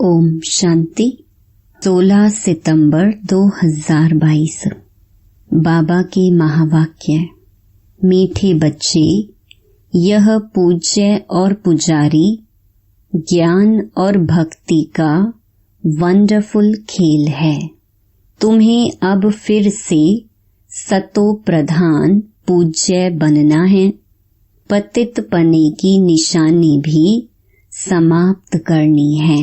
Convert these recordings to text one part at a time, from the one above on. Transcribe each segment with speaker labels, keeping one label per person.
Speaker 1: ओम शांति। 16 सितंबर 2022। बाबा के महावाक्य। मीठे बच्चे, यह पूज्य और पुजारी ज्ञान और भक्ति का वंडरफुल खेल है। तुम्हें अब फिर से सतो प्रधान पूज्य बनना है। पतित पने की निशानी भी समाप्त करनी है।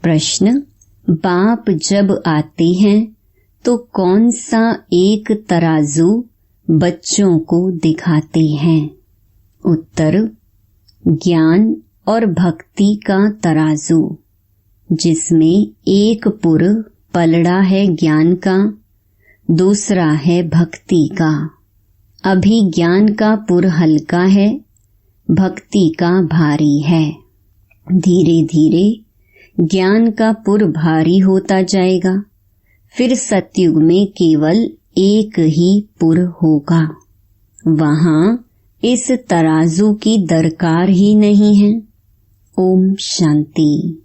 Speaker 1: प्रश्न, बाप जब आते हैं तो कौन सा एक तराजू बच्चों को दिखाते हैं? उत्तर, ज्ञान और भक्ति का तराजू, जिसमें एक पुर पलड़ा है ज्ञान का, दूसरा है भक्ति का। अभी ज्ञान का पुर हल्का है, भक्ति का भारी है। धीरे धीरे ज्ञान का पुर भारी होता जाएगा। फिर सतयुग में केवल एक ही पुर होगा। वहां इस तराजू की दरकार ही नहीं है। ओम शांति।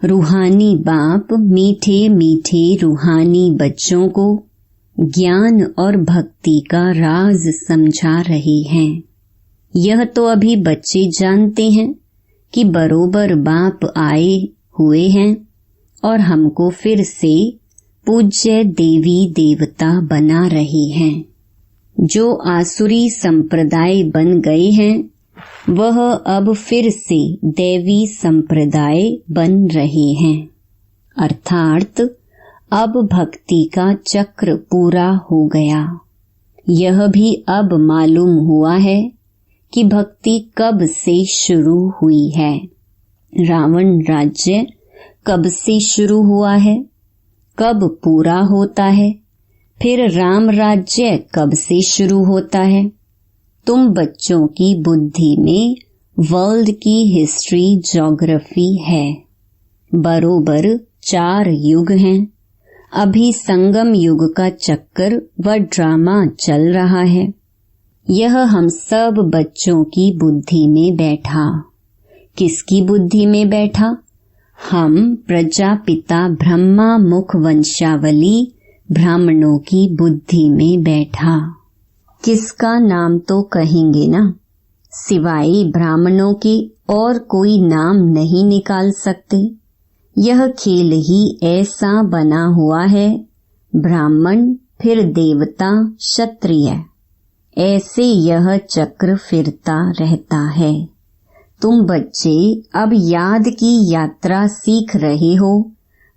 Speaker 1: रूहानी बाप मीठे मीठे रूहानी बच्चों को ज्ञान और भक्ति का राज समझा रहे हैं। यह तो अभी बच्चे जानते हैं कि बरोबर बाप आए हुए हैं और हमको फिर से पूज्य देवी देवता बना रहे हैं। जो आसुरी संप्रदाय बन गए हैं वह अब फिर से देवी संप्रदाय बन रहे हैं। अर्थात अब भक्ति का चक्र पूरा हो गया। यह भी अब मालूम हुआ है कि भक्ति कब से शुरू हुई है। रावण राज्य कब से शुरू हुआ है, कब पूरा होता है, फिर राम राज्य कब से शुरू होता है। तुम बच्चों की बुद्धि में वर्ल्ड की हिस्ट्री ज्योग्राफी है। बरोबर 4 युग हैं। अभी संगम युग का चक्कर व ड्रामा चल रहा है। यह हम सब बच्चों की बुद्धि में बैठा। किसकी बुद्धि में बैठा? हम प्रजापिता ब्रह्मा मुख वंशावली ब्राह्मणों की बुद्धि में बैठा। किसका नाम तो कहेंगे ना, सिवाय ब्राह्मणों के और कोई नाम नहीं निकाल सकते। यह खेल ही ऐसा बना हुआ है। ब्राह्मण, फिर देवता, क्षत्रिय, ऐसे यह चक्र फिरता रहता है। तुम बच्चे अब याद की यात्रा सीख रहे हो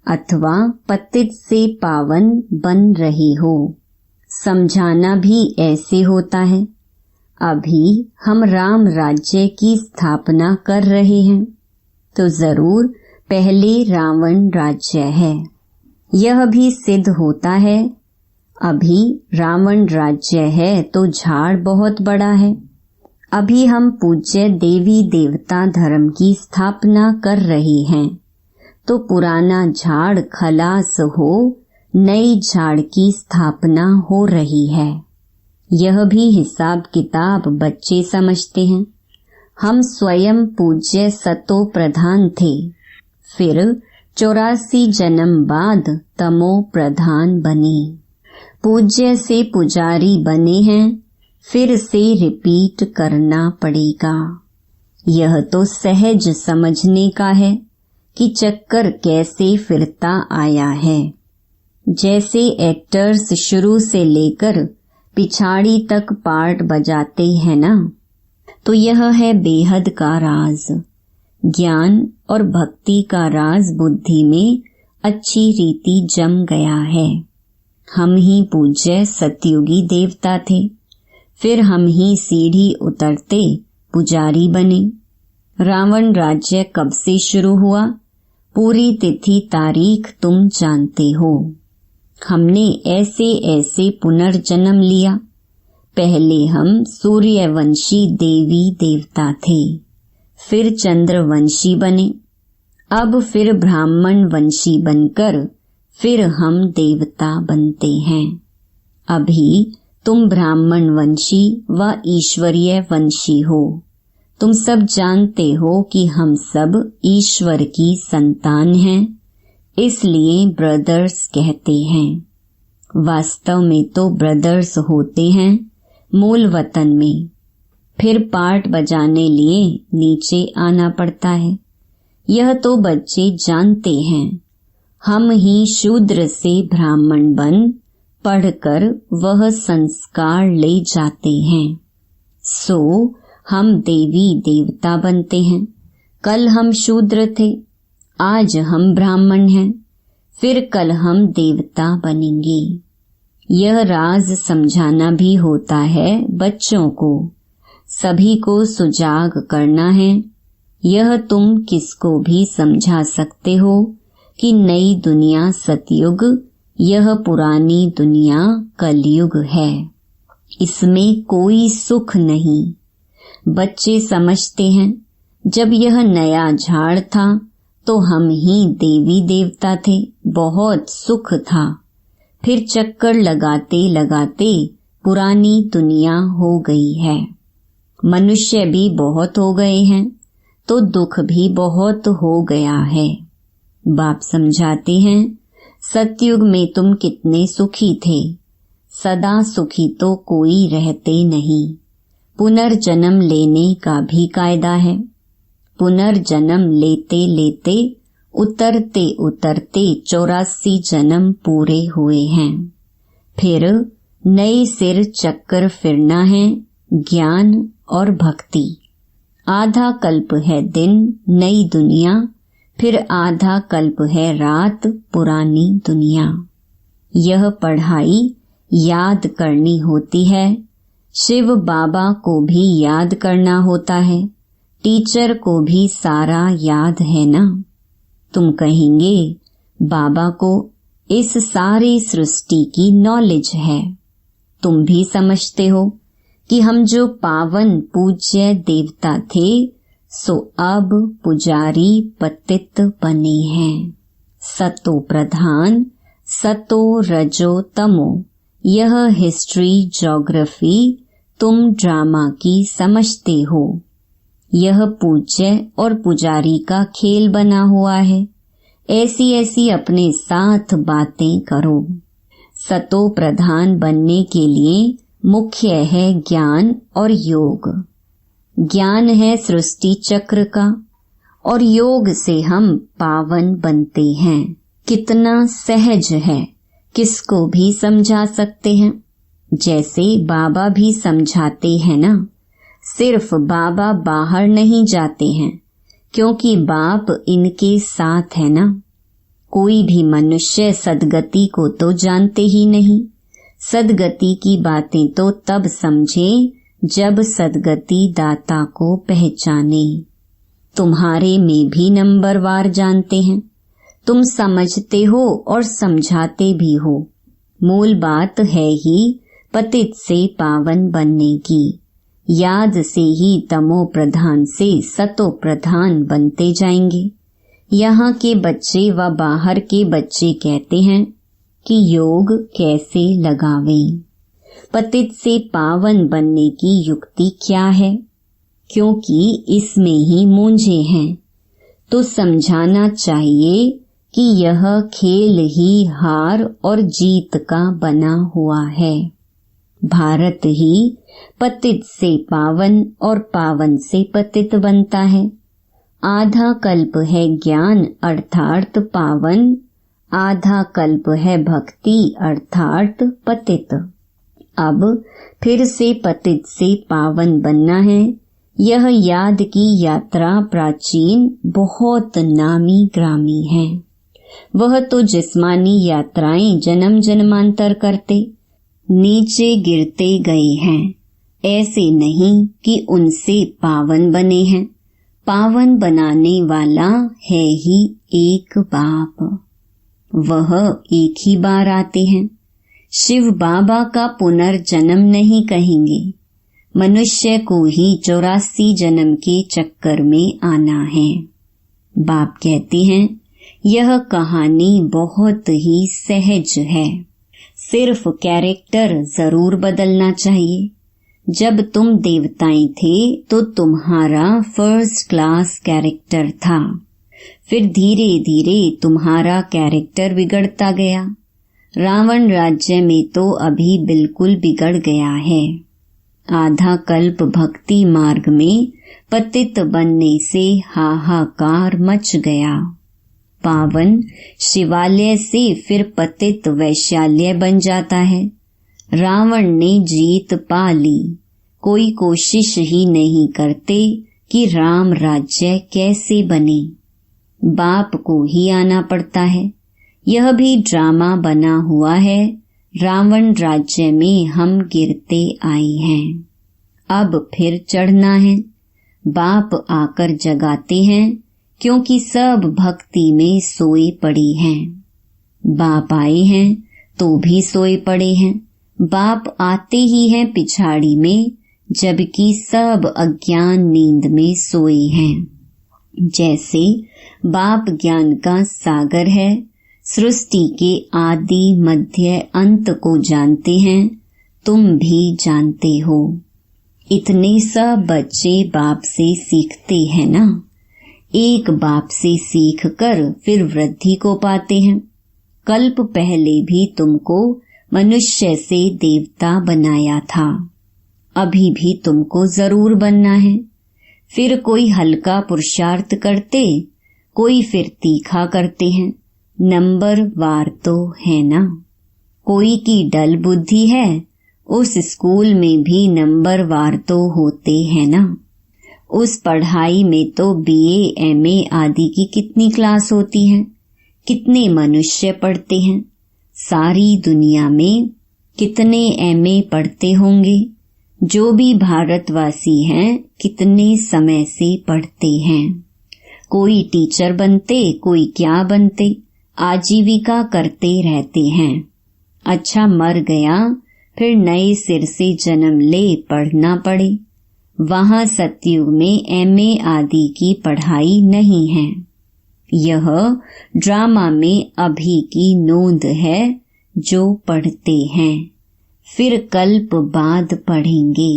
Speaker 1: अथवा पतित से पावन बन रहे हो। समझाना भी ऐसे होता है। अभी हम राम राज्य की स्थापना कर रहे हैं तो जरूर पहले रावण राज्य है। यह भी सिद्ध होता है। अभी रावण राज्य है तो झाड़ बहुत बड़ा है। अभी हम पूज्य देवी देवता धर्म की स्थापना कर रहे हैं तो पुराना झाड़ खलास हो, नई झाड़ की स्थापना हो रही है। यह भी हिसाब किताब बच्चे समझते हैं। हम स्वयं पूज्य सतो प्रधान थे, फिर 84 जन्म बाद तमो प्रधान बने। पूज्य से पुजारी बने हैं, फिर से रिपीट करना पड़ेगा। यह तो सहज समझने का है कि चक्कर कैसे फिरता आया है। जैसे एक्टर्स शुरू से लेकर पिछाड़ी तक पार्ट बजाते हैं ना, तो यह है बेहद का राज। ज्ञान और भक्ति का राज बुद्धि में अच्छी रीति जम गया है। हम ही पूज्य सतयुगी देवता थे, फिर हम ही सीढ़ी उतरते पुजारी बने। रावण राज्य कब से शुरू हुआ, पूरी तिथि तारीख तुम जानते हो। हमने ऐसे ऐसे पुनर्जन्म लिया। पहले हम सूर्यवंशी देवी देवता थे, फिर चंद्रवंशी बने, अब फिर ब्राह्मण वंशी बनकर फिर हम देवता बनते हैं। अभी तुम ब्राह्मण वंशी व ईश्वरीय वंशी हो तुम सब जानते हो कि हम सब ईश्वर की संतान हैं, इसलिए ब्रदर्स कहते हैं। वास्तव में तो ब्रदर्स होते हैं मूल वतन में, फिर पार्ट बजाने लिए नीचे आना पड़ता है। यह तो बच्चे जानते हैं। हम ही शूद्र से ब्राह्मण बन पढ़कर वह संस्कार ले जाते हैं। सो हम देवी देवता बनते हैं। कल हम शूद्र थे, आज हम ब्राह्मण हैं, फिर कल हम देवता बनेंगे। यह राज समझाना भी होता है बच्चों को, सभी को सुजाग करना है। यह तुम किसको भी समझा सकते हो कि नई दुनिया सतयुग, यह पुरानी दुनिया कलयुग है। इसमें कोई सुख नहीं। बच्चे समझते हैं जब यह नया झाड़ था तो हम ही देवी देवता थे, बहुत सुख था। फिर चक्कर लगाते लगाते पुरानी दुनिया हो गई है। मनुष्य भी बहुत हो गए हैं तो दुख भी बहुत हो गया है। बाप समझाते हैं सतयुग में तुम कितने सुखी थे। सदा सुखी तो कोई रहते नहीं। पुनर्जन्म लेने का भी कायदा है। पुनर्जन्म लेते लेते उतरते उतरते 84 जन्म पूरे हुए हैं। फिर नए सिर चक्कर फिरना है, ज्ञान और भक्ति। आधा कल्प है दिन नई दुनिया, फिर आधा कल्प है रात पुरानी दुनिया। यह पढ़ाई याद करनी होती है। शिव बाबा को भी याद करना होता है, टीचर को भी सारा याद है ना। तुम कहेंगे बाबा को इस सारी सृष्टि की नॉलेज है। तुम भी समझते हो कि हम जो पावन पूज्य देवता थे सो अब पुजारी पतित बने हैं। सतो प्रधान, सतो रजो तमो, यह हिस्ट्री ज्योग्राफी तुम ड्रामा की समझते हो। यह पूज्य और पुजारी का खेल बना हुआ है। ऐसी ऐसी अपने साथ बातें करो। सतो प्रधान बनने के लिए मुख्य है ज्ञान और योग। ज्ञान है सृष्टि चक्र का और योग से हम पावन बनते हैं। कितना सहज है, किसको भी समझा सकते हैं। जैसे बाबा भी समझाते हैं ना। सिर्फ बाबा बाहर नहीं जाते हैं क्योंकि बाप इनके साथ है ना। कोई भी मनुष्य सदगति को तो जानते ही नहीं। सदगति की बातें तो तब समझे जब सदगति दाता को पहचाने। तुम्हारे में भी नंबरवार जानते हैं। तुम समझते हो और समझाते भी हो। मूल बात है ही पतित से पावन बनने की। याद से ही तमो प्रधान से सतो प्रधान बनते जाएंगे। यहाँ के बच्चे व बाहर के बच्चे कहते हैं कि योग कैसे लगावें। पतित से पावन बनने की युक्ति क्या है, क्योंकि इसमें ही मूंझे हैं। तो समझाना चाहिए कि यह खेल ही हार और जीत का बना हुआ है। भारत ही पतित से पावन और पावन से पतित बनता है। आधा कल्प है ज्ञान अर्थात पावन, आधा कल्प है भक्ति अर्थात पतित। अब फिर से पतित से पावन बनना है। यह याद की यात्रा प्राचीन बहुत नामी ग्रामी है। वह तो जिस्मानी यात्राएं जन्म जन्मांतर करते नीचे गिरते गए हैं। ऐसे नहीं कि उनसे पावन बने हैं। पावन बनाने वाला है ही एक बाप। वह एक ही बार आते हैं। शिव बाबा का पुनर्जन्म नहीं कहेंगे। मनुष्य को ही 84 जन्म के चक्कर में आना है। बाप कहते हैं यह कहानी बहुत ही सहज है। सिर्फ कैरेक्टर जरूर बदलना चाहिए। जब तुम देवताएं थे तो तुम्हारा फर्स्ट क्लास कैरेक्टर था। फिर धीरे धीरे तुम्हारा कैरेक्टर बिगड़ता गया। रावण राज्य में तो अभी बिल्कुल बिगड़ गया है। आधा कल्प भक्ति मार्ग में पतित बनने से हाहाकार मच गया। पावन शिवालय से फिर पतित वैशाल्य बन जाता है। रावण ने जीत पा ली। कोई कोशिश ही नहीं करते कि राम राज्य कैसे बने। बाप को ही आना पड़ता है। यह भी ड्रामा बना हुआ है। रावण राज्य में हम गिरते आए हैं, अब फिर चढ़ना है। बाप आकर जगाते हैं क्योंकि सब भक्ति में सोए पड़े हैं। बाप आए हैं तो भी सोए पड़े हैं। बाप आते ही हैं पिछाड़ी में, जबकि सब अज्ञान नींद में सोए हैं। जैसे बाप ज्ञान का सागर है, सृष्टि के आदि मध्य अंत को जानते हैं, तुम भी जानते हो। इतने सब बच्चे बाप से सीखते हैं ना। एक बाप से सीख कर फिर वृद्धि को पाते हैं। कल्प पहले भी तुमको मनुष्य से देवता बनाया था, अभी भी तुमको जरूर बनना है। फिर कोई हल्का पुरुषार्थ करते, कोई फिर तीखा करते हैं। नंबर वार तो है ना। कोई की डल बुद्धि है, उस स्कूल में भी नंबर वार तो होते हैं ना। उस पढ़ाई में तो बीए, एमए आदि की कितनी क्लास होती है, कितने मनुष्य पढ़ते हैं। सारी दुनिया में कितने एमए पढ़ते होंगे। जो भी भारतवासी हैं कितने समय से पढ़ते हैं। कोई टीचर बनते, कोई क्या बनते, आजीविका करते रहते हैं। अच्छा मर गया, फिर नए सिर से जन्म ले पढ़ना पड़े। वहां सतयुग में एमए आदि की पढ़ाई नहीं है। यह ड्रामा में अभी की नोंद है जो पढ़ते हैं, फिर कल्प बाद पढ़ेंगे।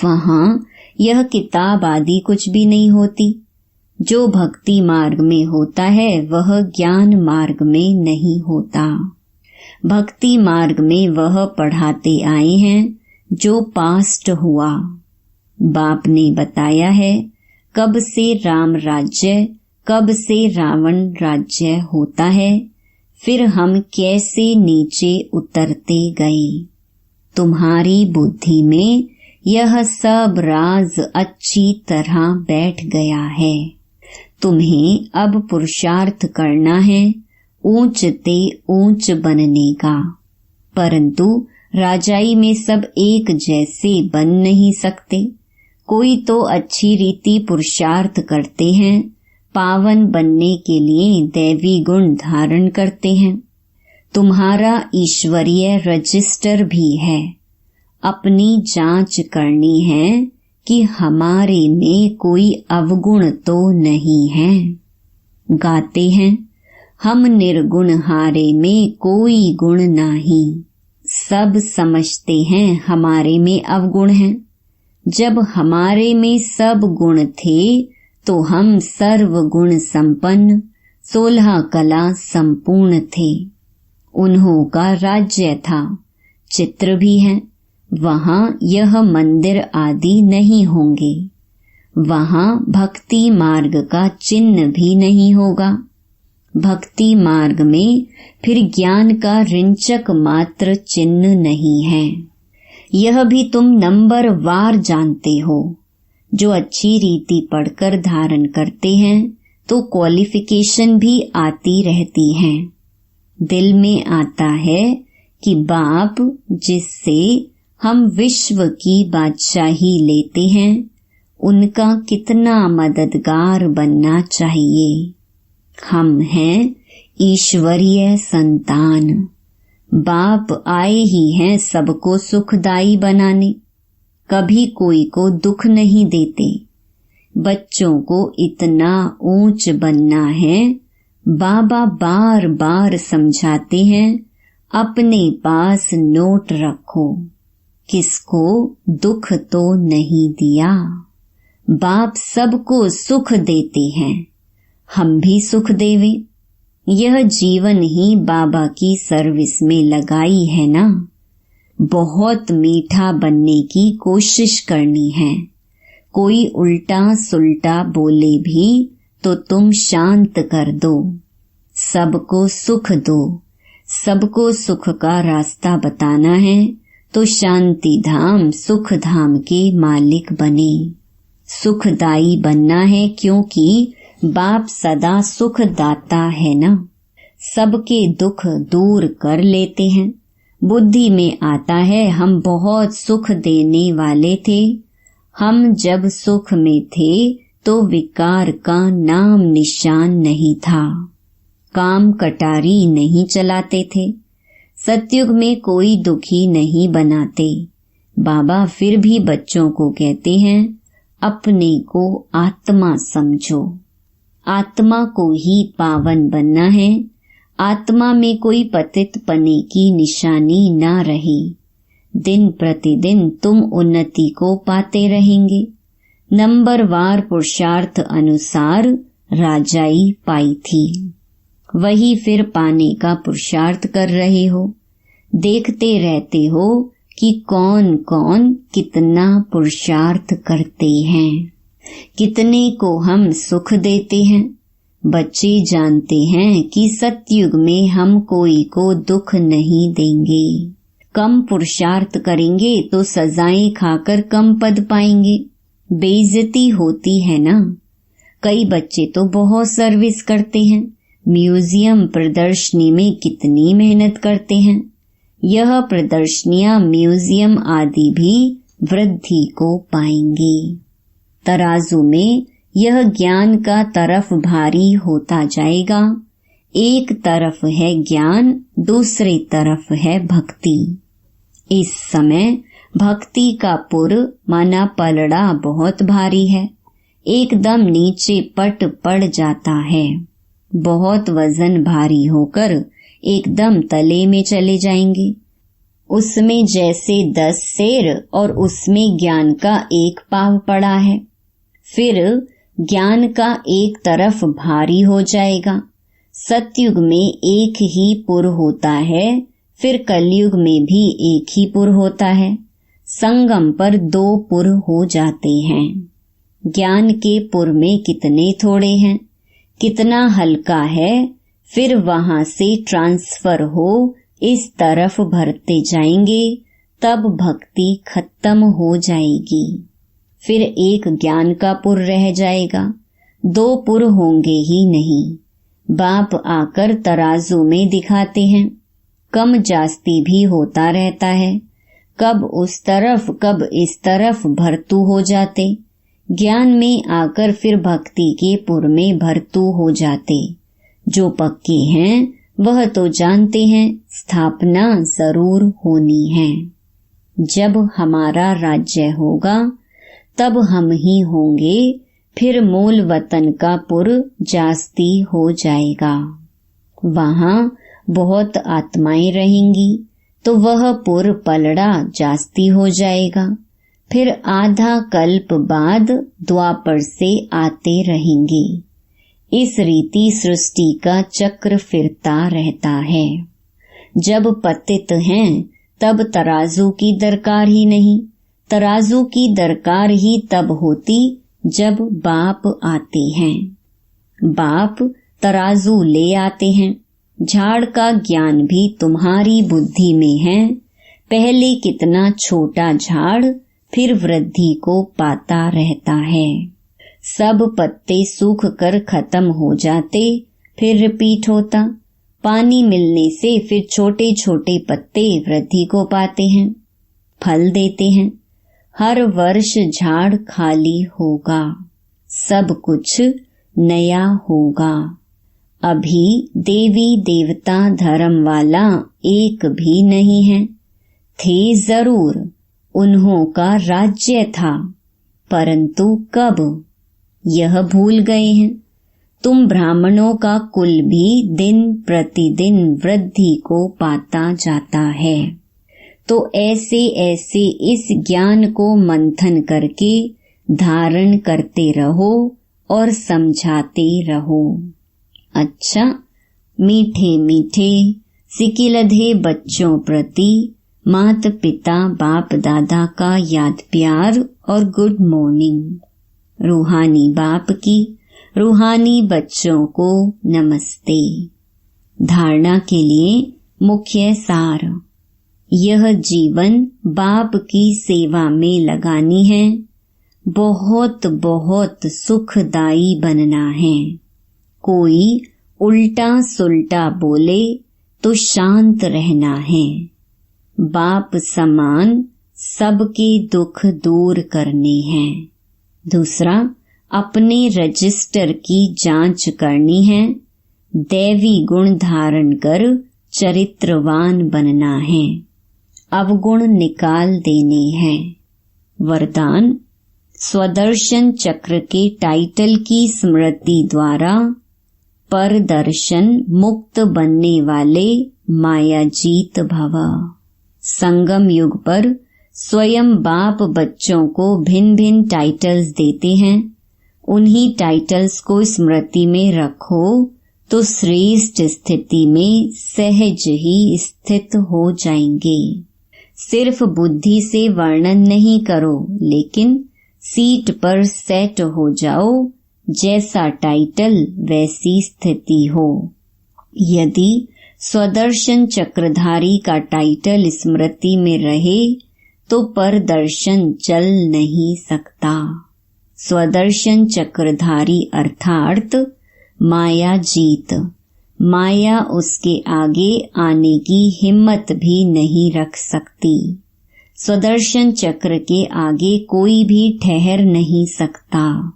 Speaker 1: वहां यह किताब आदि कुछ भी नहीं होती। जो भक्ति मार्ग में होता है वह ज्ञान मार्ग में नहीं होता। भक्ति मार्ग में वह पढ़ाते आए हैं जो पास्ट हुआ। बाप ने बताया है कब से राम राज्य, कब से रावण राज्य होता है, फिर हम कैसे नीचे उतरते गए। तुम्हारी बुद्धि में यह सब राज अच्छी तरह बैठ गया है। तुम्हें अब पुरुषार्थ करना है ऊंच ते ऊंच बनने का। परंतु राजाई में सब एक जैसे बन नहीं सकते। कोई तो अच्छी रीति पुरुषार्थ करते हैं, पावन बनने के लिए दैवी गुण धारण करते हैं। तुम्हारा ईश्वरीय रजिस्टर भी है। अपनी जांच करनी है कि हमारे में कोई अवगुण तो नहीं है। गाते हैं हम निर्गुण हारे में कोई गुण नहीं। सब समझते हैं हमारे में अवगुण हैं। जब हमारे में सब गुण थे तो हम सर्व गुण संपन्न 16 कला संपूर्ण थे। उन्हों का राज्य था, चित्र भी है। वहां यह मंदिर आदि नहीं होंगे। वहां भक्ति मार्ग का चिन्ह भी नहीं होगा। भक्ति मार्ग में फिर ज्ञान का रिंचक मात्र चिन्ह नहीं है। यह भी तुम नंबर वार जानते हो। जो अच्छी रीति पढ़कर धारण करते हैं तो क्वालिफिकेशन भी आती रहती है। दिल में आता है कि बाप जिससे हम विश्व की बादशाही लेते हैं उनका कितना मददगार बनना चाहिए। हम हैं ईश्वरीय संतान। बाप आए ही हैं सबको सुखदायी बनाने। कभी कोई को दुख नहीं देते। बच्चों को इतना ऊंच बनना है। बाबा बार बार समझाते हैं अपने पास नोट रखो। किसको दुख तो नहीं दिया। बाप सबको सुख देते हैं, हम भी सुख देवें। यह जीवन ही बाबा की सर्विस में लगाई है ना। बहुत मीठा बनने की कोशिश करनी है। कोई उल्टा सुल्टा बोले भी तो तुम शांत कर दो। सबको सुख दो। सबको सुख का रास्ता बताना है तो शांति धाम सुख धाम के मालिक बने। सुखदाई बनना है क्योंकि बाप सदा सुख दाता है ना। सबके दुख दूर कर लेते हैं। बुद्धि में आता है हम बहुत सुख देने वाले थे। हम जब सुख में थे तो विकार का नाम निशान नहीं था। काम कटारी नहीं चलाते थे। सतयुग में कोई दुखी नहीं बनाते। बाबा फिर भी बच्चों को कहते हैं अपने को आत्मा समझो। आत्मा को ही पावन बनना है। आत्मा में कोई पतित पने की निशानी ना रहे। दिन प्रतिदिन तुम उन्नति को पाते रहेंगे। नंबरवार पुरुषार्थ अनुसार राजाई पाई थी, वही फिर पाने का पुरुषार्थ कर रहे हो। देखते रहते हो कि कौन कौन कितना पुरुषार्थ करते हैं, कितने को हम सुख देते हैं। बच्चे जानते हैं कि सतयुग में हम कोई को दुख नहीं देंगे। कम पुरुषार्थ करेंगे तो सजाएं खाकर कम पद पाएंगे। बेइज्जती होती है ना। कई बच्चे तो बहुत सर्विस करते हैं। म्यूजियम प्रदर्शनी में कितनी मेहनत करते हैं। यह प्रदर्शनियां म्यूजियम आदि भी वृद्धि को पाएंगे। तराजू में यह ज्ञान का तरफ भारी होता जाएगा। एक तरफ है ज्ञान, दूसरी तरफ है भक्ति। इस समय भक्ति का पुर माना पलड़ा बहुत भारी है। एकदम नीचे पट पड़ जाता है। बहुत वजन भारी होकर एकदम तले में चले जाएंगे। उसमें जैसे 10 शेर और उसमें ज्ञान का एक पाव पड़ा है। फिर ज्ञान का एक तरफ भारी हो जाएगा। सतयुग में एक ही पुर होता है, फिर कलयुग में भी एक ही पुर होता है। संगम पर 2 पुर हो जाते हैं। ज्ञान के पुर में कितने थोड़े हैं, कितना हल्का है, फिर वहां से ट्रांसफर हो इस तरफ भरते जाएंगे, तब भक्ति खत्म हो जाएगी। फिर एक ज्ञान का पुर रह जाएगा, 2 पुर होंगे ही नहीं। बाप आकर तराजू में दिखाते हैं। कम जास्ती भी होता रहता है। कब उस तरफ कब इस तरफ भरतू हो जाते। ज्ञान में आकर फिर भक्ति के पुर में भरतू हो जाते। जो पक्के हैं वह तो जानते हैं स्थापना जरूर होनी है। जब हमारा राज्य होगा तब हम ही होंगे, फिर मूल वतन का पुर जास्ती हो जाएगा। वहां बहुत आत्माएं रहेंगी तो वह पुर पलड़ा जास्ती हो जाएगा। फिर आधा कल्प बाद द्वापर से आते रहेंगे। इस रीति सृष्टि का चक्र फिरता रहता है। जब पतित हैं तब तराजू की दरकार ही नहीं। तराजू की दरकार ही तब होती जब बाप आते हैं। बाप तराजू ले आते हैं। झाड़ का ज्ञान भी तुम्हारी बुद्धि में है। पहले कितना छोटा झाड़ फिर वृद्धि को पाता रहता है। सब पत्ते सूख कर खत्म हो जाते, फिर रिपीट होता। पानी मिलने से फिर छोटे छोटे पत्ते वृद्धि को पाते हैं, फल देते हैं। हर वर्ष झाड़ खाली होगा, सब कुछ नया होगा। अभी देवी देवता धर्म वाला एक भी नहीं है। थे जरूर, उन्हों का राज्य था, परंतु कब यह भूल गए हैं। तुम ब्राह्मणों का कुल भी दिन प्रतिदिन वृद्धि को पाता जाता है। तो ऐसे ऐसे इस ज्ञान को मंथन करके धारण करते रहो और समझाते रहो। अच्छा, मीठे मीठे सिकिलधे बच्चों प्रति माता पिता बाप दादा का याद प्यार और गुड मॉर्निंग। रूहानी बाप की रूहानी बच्चों को नमस्ते। धारणा के लिए मुख्य सार, यह जीवन बाप की सेवा में लगानी है। बहुत बहुत सुखदायी बनना है। कोई उल्टा सुल्टा बोले तो शांत रहना है। बाप समान सबके दुख दूर करने हैं। दूसरा, अपने रजिस्टर की जांच करनी है। दैवी गुण धारण कर चरित्रवान बनना है। अवगुण निकाल देने हैं। वरदान, स्वदर्शन चक्र के टाइटल की स्मृति द्वारा परदर्शन मुक्त बनने वाले मायाजीत भव। संगम युग पर स्वयं बाप बच्चों को भिन्न भिन्न टाइटल्स देते हैं। उन्हीं टाइटल्स को स्मृति में रखो तो श्रेष्ठ स्थिति में सहज ही स्थित हो जाएंगे। सिर्फ बुद्धि से वर्णन नहीं करो, लेकिन सीट पर सेट हो जाओ। जैसा टाइटल वैसी स्थिति हो। यदि स्वदर्शन चक्रधारी का टाइटल स्मृति में रहे तो परदर्शन चल नहीं सकता। स्वदर्शन चक्रधारी अर्थात माया जीत। माया उसके आगे आने की हिम्मत भी नहीं रख सकती। स्वदर्शन चक्र के आगे कोई भी ठहर नहीं सकता।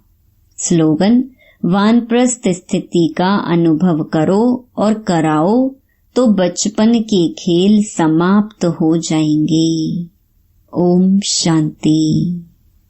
Speaker 1: स्लोगन, वानप्रस्थ स्थिति का अनुभव करो और कराओ तो बचपन के खेल समाप्त हो जाएंगे। ओम शांति।